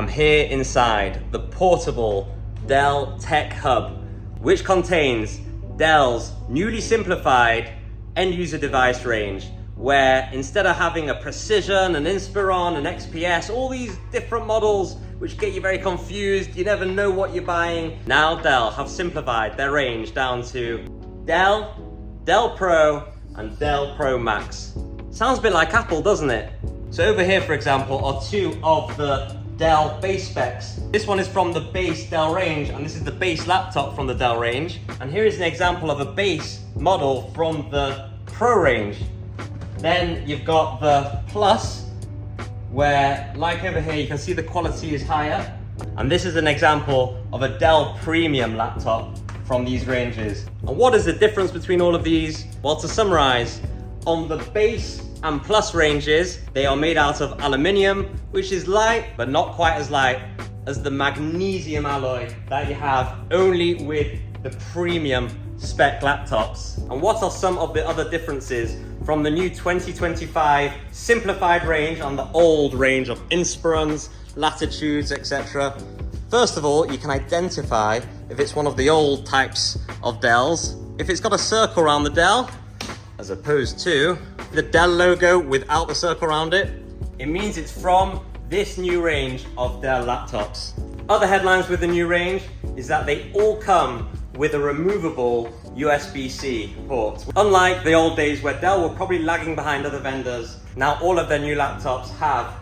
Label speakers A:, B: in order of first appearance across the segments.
A: I'm here inside the portable Dell Tech Hub, which contains Dell's newly simplified end user device range, where instead of having a Precision, an Inspiron, an XPS, all these different models which get you very confused, you never know what you're buying, now Dell have simplified their range down to Dell, Dell Pro, and Dell Pro Max. Sounds a bit like Apple, doesn't it? So over here, for example, are two of the Dell base specs. This one is from the base Dell range, and this is the base laptop from the Dell range. And here is an example of a base model from the Pro range. Then you've got the Plus, where, like over here, you can see the quality is higher. And this is an example of a Dell Premium laptop from these ranges. And what is the difference between all of these? Well, to summarize, on the base and Plus ranges, they are made out of aluminium, which is light, but not quite as light as the magnesium alloy that you have only with the premium spec laptops. And what are some of the other differences from the new 2025 simplified range on the old range of Inspirons, Latitudes, etc.? First of all, you can identify if it's one of the old types of Dells. If it's got a circle around the Dell, as opposed to the Dell logo without the circle around it, it means it's from this new range of Dell laptops. Other headlines with the new range is that they all come with a removable USB-C port. Unlike the old days where Dell were probably lagging behind other vendors, now all of their new laptops have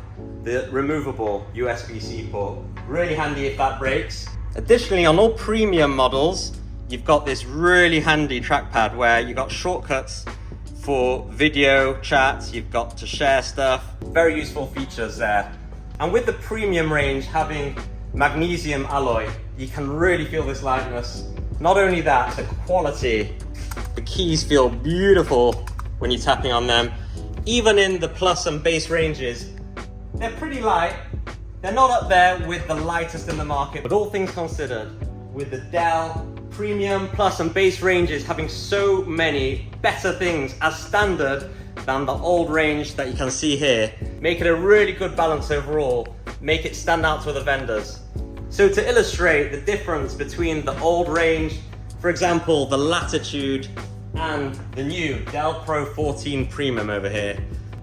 A: the removable USB-C port. Really handy if that breaks. Additionally, on all premium models, you've got this really handy trackpad where you've got shortcuts for video, chat, you've got to share stuff. Very useful features there. And with the premium range having magnesium alloy, you can really feel this lightness. Not only that, the quality, the keys feel beautiful when you're tapping on them. Even in the Plus and base ranges, they're pretty light. They're not up there with the lightest in the market, but all things considered, with the Dell Premium, Plus and base ranges having so many better things as standard than the old range that you can see here, make it a really good balance overall, make it stand out to other vendors. So to illustrate the difference between the old range, for example, the Latitude and the new Dell Pro 14 Premium over here,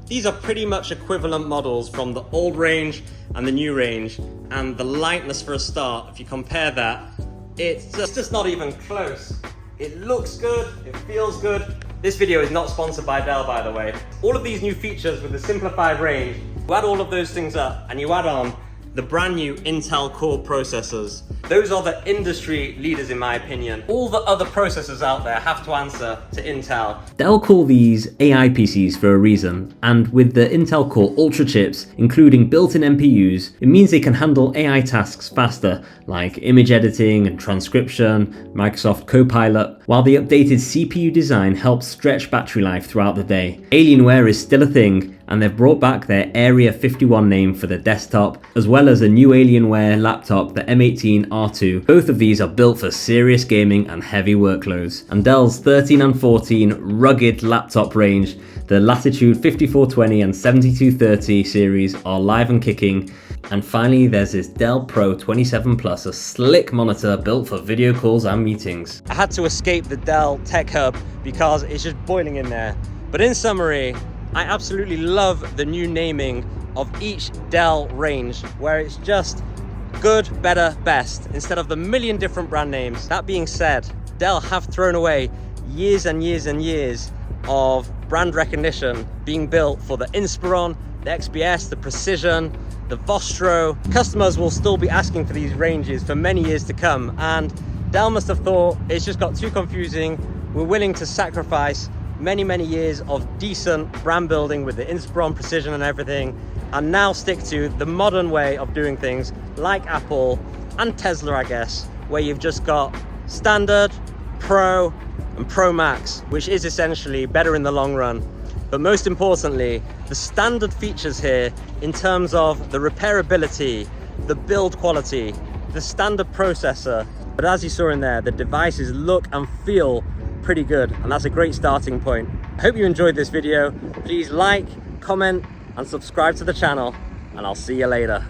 A: these are pretty much equivalent models from the old range and the new range, and the lightness for a start, if you compare that, it's just not even close. It looks good, it feels good. This video is not sponsored by Dell, by the way. All of these new features with the simplified range, you add all of those things up and you add on the brand new Intel Core processors. Those are the industry leaders in my opinion. All the other processors out there have to answer to Intel.
B: Dell call these AI PCs for a reason, and with the Intel Core Ultra chips, including built-in NPUs, it means they can handle AI tasks faster, like image editing and transcription, Microsoft Copilot, while the updated CPU design helps stretch battery life throughout the day. Alienware is still a thing, and they've brought back their Area 51 name for the desktop, as well as a new Alienware laptop, the M18R2. Both of these are built for serious gaming and heavy workloads. And Dell's 13 and 14 rugged laptop range, the Latitude 5420 and 7230 series, are live and kicking. And finally, there's this Dell Pro 27 Plus, a slick monitor built for video calls and meetings.
A: I had to escape the Dell Tech Hub because it's just boiling in there. But in summary, I absolutely love the new naming of each Dell range, where it's just good, better, best, instead of the million different brand names. That being said, Dell have thrown away years and years and years of brand recognition being built for the Inspiron, the XPS, the Precision, the Vostro. Customers will still be asking for these ranges for many years to come, and Dell must have thought it's just got too confusing. We're willing to sacrifice many years of decent brand building with the Inspiron, Precision and everything, and now stick to the modern way of doing things like Apple and Tesla, I guess, where you've just got standard, Pro and Pro Max, which is essentially better in the long run. But most importantly, the standard features here in terms of the repairability, the build quality, the standard processor. But as you saw in there, the devices look and feel pretty good, and that's a great starting point. I hope you enjoyed this video. Please like, comment and subscribe to the channel, and I'll see you later.